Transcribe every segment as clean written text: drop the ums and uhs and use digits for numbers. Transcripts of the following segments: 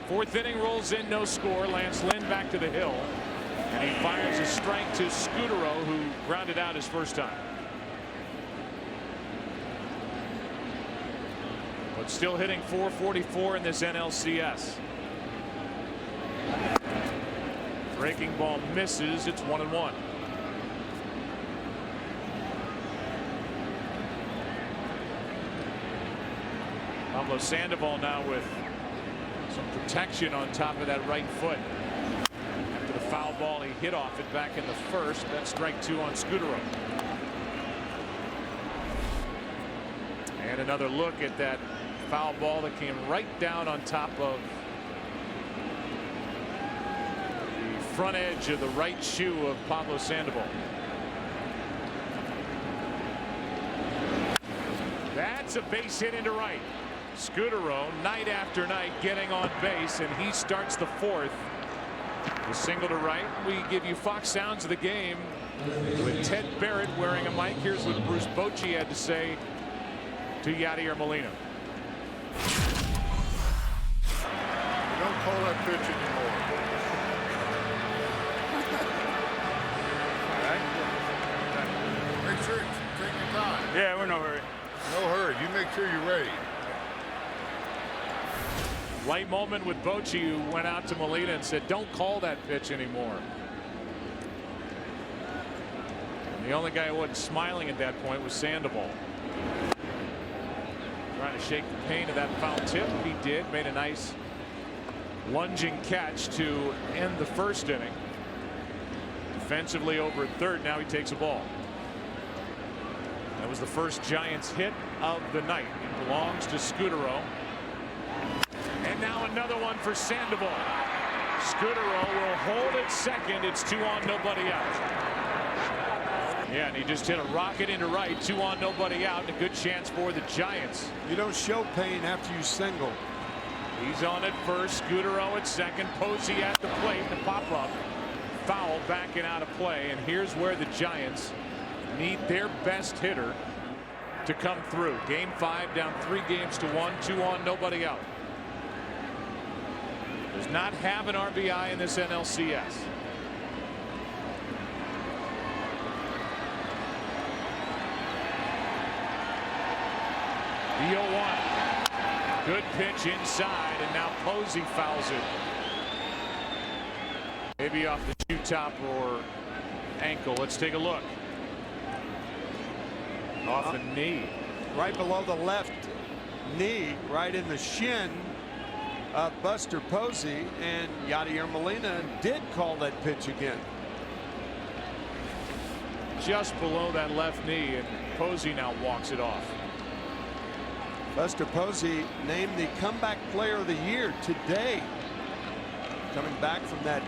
Fourth inning rolls in, no score. Lance Lynn back to the hill, and he fires a strike to Scutaro, who grounded out his first time. But still hitting .444 in this NLCS. Breaking ball misses. It's 1-1. Pablo Sandoval now with some protection on top of that right foot. After the foul ball, he hit off it back in the first. That's strike 2 on Scutaro. And another look at that foul ball that came right down on top of the front edge of the right shoe of Pablo Sandoval. That's a base hit into right. Scutaro, night after night, getting on base, and he starts the fourth. The single to right. We give you Fox Sounds of the game with Ted Barrett wearing a mic. Here's what Bruce Bochy had to say to Yadier Molina. You don't call that pitch anymore. All right. Make sure you take your time. Yeah, we're in no hurry. No hurry. You make sure you're ready. Light moment with Bochy, who went out to Molina and said, don't call that pitch anymore. And the only guy who wasn't smiling at that point was Sandoval. Trying to shake the pain of that foul tip. He did. Made a nice lunging catch to end the first inning. Defensively over at third. Now he takes a ball. That was the first Giants hit of the night. It belongs to Scutaro. And now another one for Sandoval. Scutaro will hold at second. It's 2 on, nobody out. Yeah, and he just hit a rocket into right. 2 on, nobody out. And a good chance for the Giants. You don't show pain after you single. He's on at first. Scutaro at second. Posey at the plate. The pop up. Foul back and out of play. And here's where the Giants need their best hitter to come through. Game 5 down 3 games to 1. 2 on, nobody out. Does not have an RBI in this NLCS. The 0-1. Good pitch inside, and now Posey fouls it. Maybe off the shoe top or ankle. Let's take a look. Off the knee. Right below the left knee, right in the shin of Buster Posey, and Yadier Molina did call that pitch again. Just below that left knee, and Posey now walks it off. Buster Posey named the comeback player of the year today, coming back from that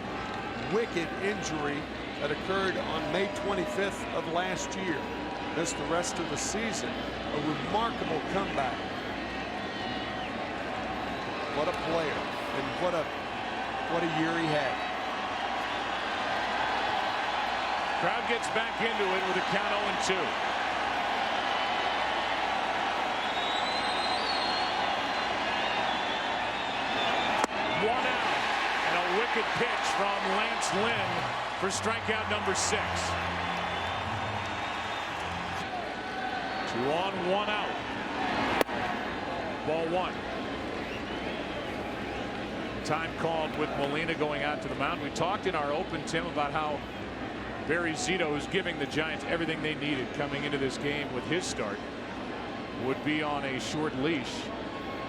wicked injury that occurred on May 25th of last year. Missed the rest of the season. A remarkable comeback. What a player, and what a year he had. Crowd gets back into it with a count 0-2. One out, and a wicked pitch from Lance Lynn for strikeout number 6. 2 on, 1 out. Ball 1. Time called with Molina going out to the mound. We talked in our open, Tim, about how Barry Zito is giving the Giants everything they needed coming into this game with his start. Would be on a short leash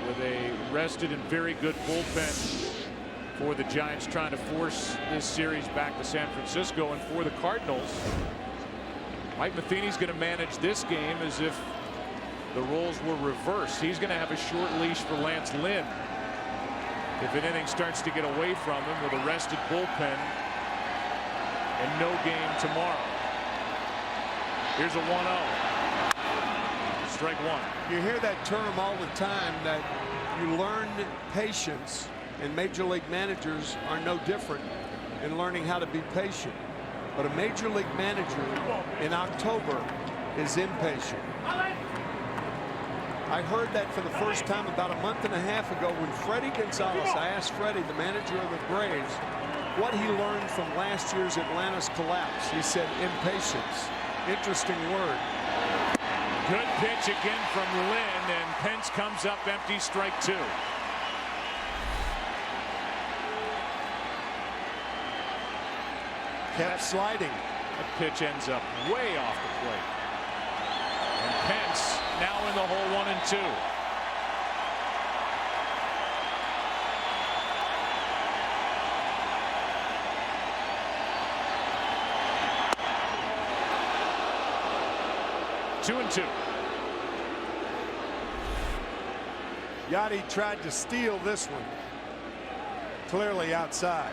with a rested and very good bullpen for the Giants, trying to force this series back to San Francisco. And for the Cardinals, Mike Matheny's going to manage this game as if the roles were reversed. He's going to have a short leash for Lance Lynn if an inning starts to get away from him with a rested bullpen and no game tomorrow. Here's a 1-0. Strike 1. You hear that term all the time, that you learn patience, and major league managers are no different in learning how to be patient. But a major league manager in October is impatient. I heard that for the first time about a month and a half ago when Freddie Gonzalez, I asked Freddie, the manager of the Braves, what he learned from last year's Atlanta's collapse. He said impatience. Interesting word. Good pitch again from Lynn, and Pence comes up empty, strike two. Kept sliding. That pitch ends up way off the plate. And Pence now in the hole, 1-2. Two and two. Yachty tried to steal this one. Clearly outside.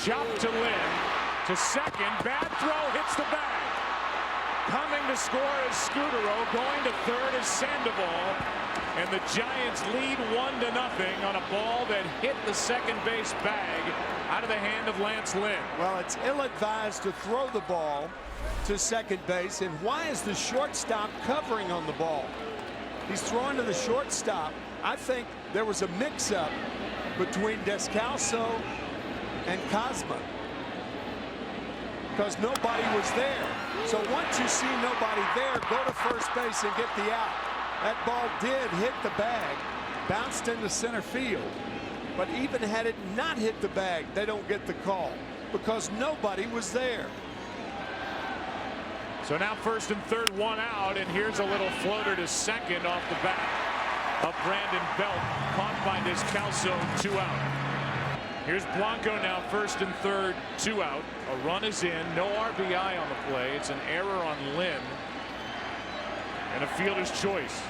Chop to Lynn, to second, bad throw, hits the bag. Coming to score is Scudero, going to third is Sandoval, and the Giants lead 1-0 on a ball that hit the second base bag out of the hand of Lance Lynn. Well, it's ill-advised to throw the ball to second base, and why is the shortstop covering on the ball? He's throwing to the shortstop. I think there was a mix-up between Descalso and Cosma, because nobody was there. So once you see nobody there, go to first base and get the out. That ball did hit the bag, bounced into center field, but even had it not hit the bag, they don't get the call because nobody was there. So now first and third, one out, and here's a little floater to second off the bat of Brandon Belt, caught by Descalso, 2 out. Here's Blanco now, first and third, 2 out. A run is in, no RBI on the play. It's an error on Lynn and a fielder's choice.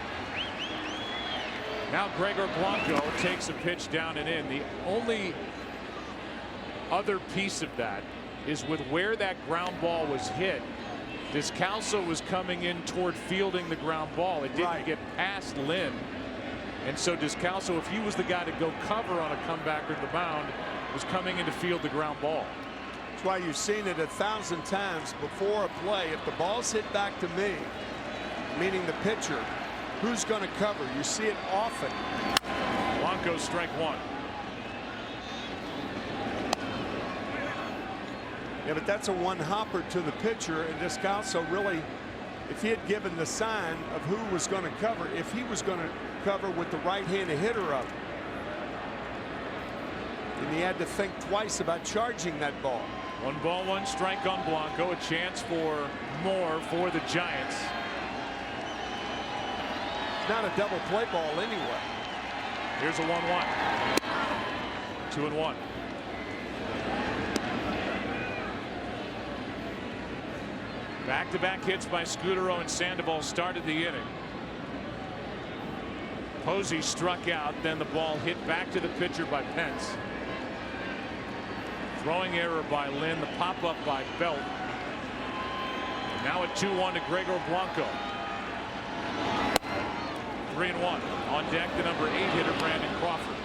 Now Gregor Blanco takes a pitch down and in. The only other piece of that is with where that ground ball was hit. Descalso was coming in toward fielding the ground ball. It didn't get past Lynn. And so Descalso, if he was the guy to go cover on a comebacker to the mound, was coming in to field the ground ball. That's why you've seen it 1,000 times before a play. If the ball's hit back to me, meaning the pitcher, who's going to cover? You see it often. Blanco, strike one. Yeah, but that's a one-hopper to the pitcher, and Descalso really, if he had given the sign of who was going to cover, if he was going to cover with the right-handed hitter up, and he had to think twice about charging that ball. 1 ball, 1 strike on Blanco. A chance for more for the Giants. Not a double play ball anyway. Here's a 1-1. 2-1. Back-to-back hits by Scudero and Sandoval started the inning. Posey struck out, then the ball hit back to the pitcher by Pence. Throwing error by Lynn, the pop-up by Belt. Now a 2-1 to Gregor Blanco. 3-1. On deck, the number 8 hitter, Brandon Crawford.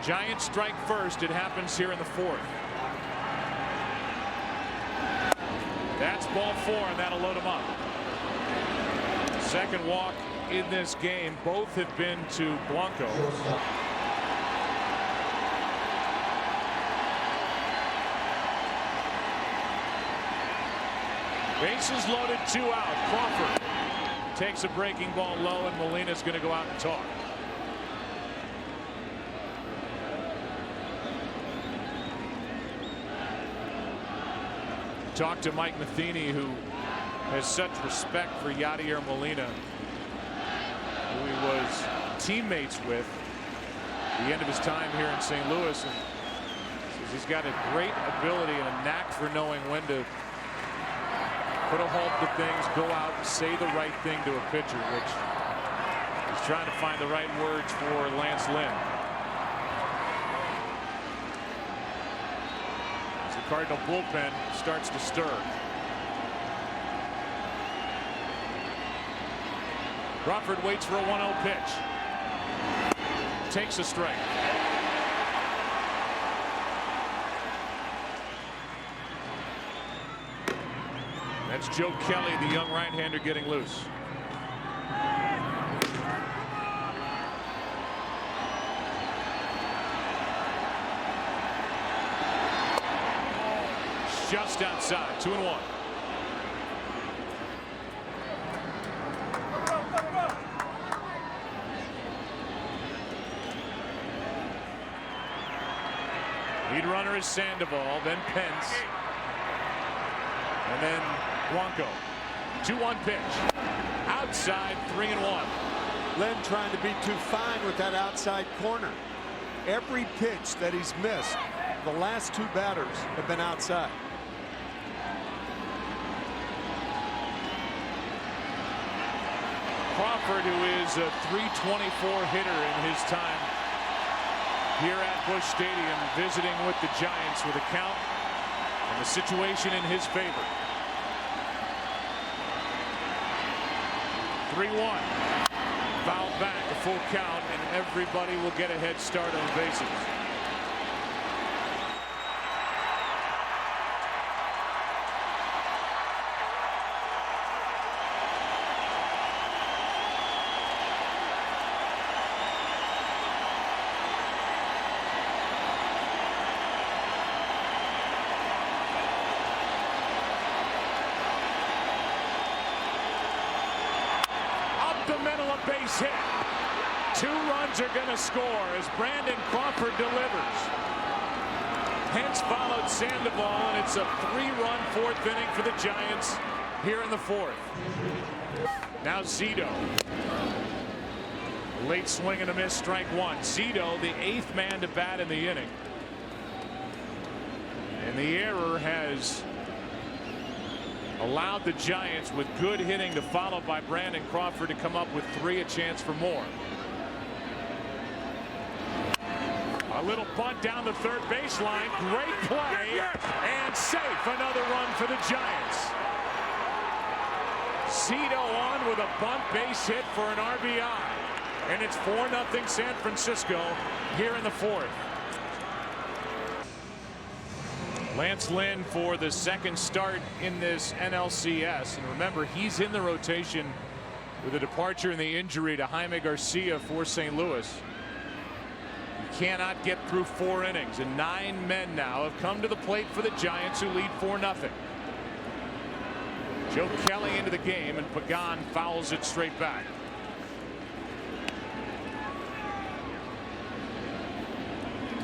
Giants strike first. It happens here in the 4th. That's ball 4, and that'll load him up. Second walk in this game. Both have been to Blanco. Bases loaded, 2 out. Crawford takes a breaking ball low, and Molina's going to go out and talk. Talked to Mike Matheny, who has such respect for Yadier Molina, who he was teammates with at the end of his time here in St. Louis, and says he's got a great ability and a knack for knowing when to put a halt to things, go out and say the right thing to a pitcher, which trying to find the right words for Lance Lynn. As the Cardinal bullpen starts to stir. Crawford waits for a 1-0 pitch. Takes a strike. That's Joe Kelly, the young right-hander, getting loose. Just outside, 2-1. Lead runner is Sandoval, then Pence, and then Blanco. 2-1 pitch. Outside, 3-1. Lynn trying to be too fine with that outside corner. Every pitch that he's missed, the last two batters have been outside. Crawford, who is a .324 hitter in his time here at Busch Stadium, visiting with the Giants with a count and the situation in his favor. 3-1. Fouled back, a full count, and everybody will get a head start on the bases. The middle, a base hit. 2 runs are going to score as Brandon Crawford delivers. Hence followed Sandoval, and it's a 3-run 4th inning for the Giants here in the 4th. Now Zito. Late swing and a miss, strike 1. Zito, the 8th man to bat in the inning. And the error has allowed the Giants, with good hitting to follow by Brandon Crawford, to come up with 3, a chance for more. A little bunt down the third baseline. Great play and safe. Another run for the Giants. Zito on with a bunt base hit for an RBI. And it's 4-0 San Francisco here in the 4th. Lance Lynn for the 2nd start in this NLCS. And remember, he's in the rotation with a departure in the injury to Jaime Garcia for St. Louis. You cannot get through 4 innings, and 9 men now have come to the plate for the Giants, who lead 4-0. Joe Kelly into the game, and Pagan fouls it straight back.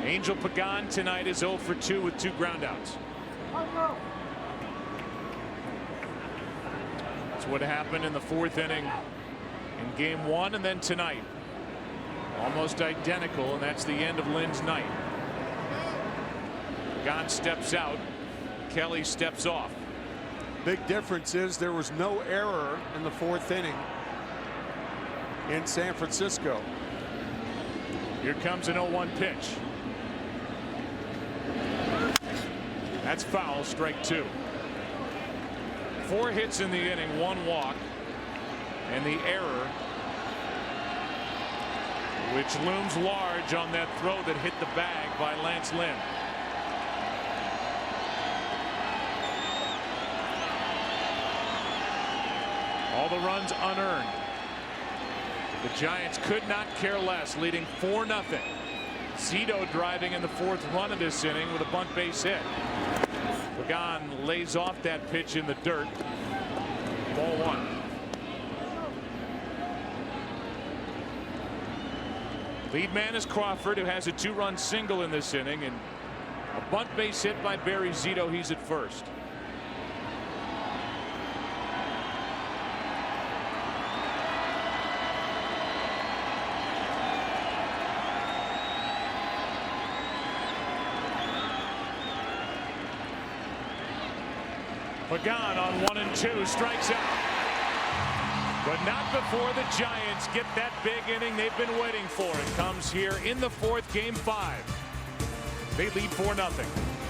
Angel Pagan tonight is 0 for 2 with 2 groundouts. That's what happened in the 4th inning in game 1, and then tonight. Almost identical, and that's the end of Lynn's night. Pagan steps out. Kelly steps off. Big difference is there was no error in the 4th inning in San Francisco. Here comes an 0-1 pitch. That's foul, strike 2. 4 hits in the inning, 1 walk, and the error, which looms large on that throw that hit the bag by Lance Lynn. All the runs unearned. The Giants could not care less, leading 4-0. Zito driving in the 4th run of this inning with a bunt base hit. Pagan lays off that pitch in the dirt. Ball 1. Lead man is Crawford, who has a 2-run single in this inning, and a bunt base hit by Barry Zito. He's at first. Pagan on 1 and 2 strikes out. But not before the Giants get that big inning they've been waiting for. It comes here in the fourth, game 5. They lead 4-0.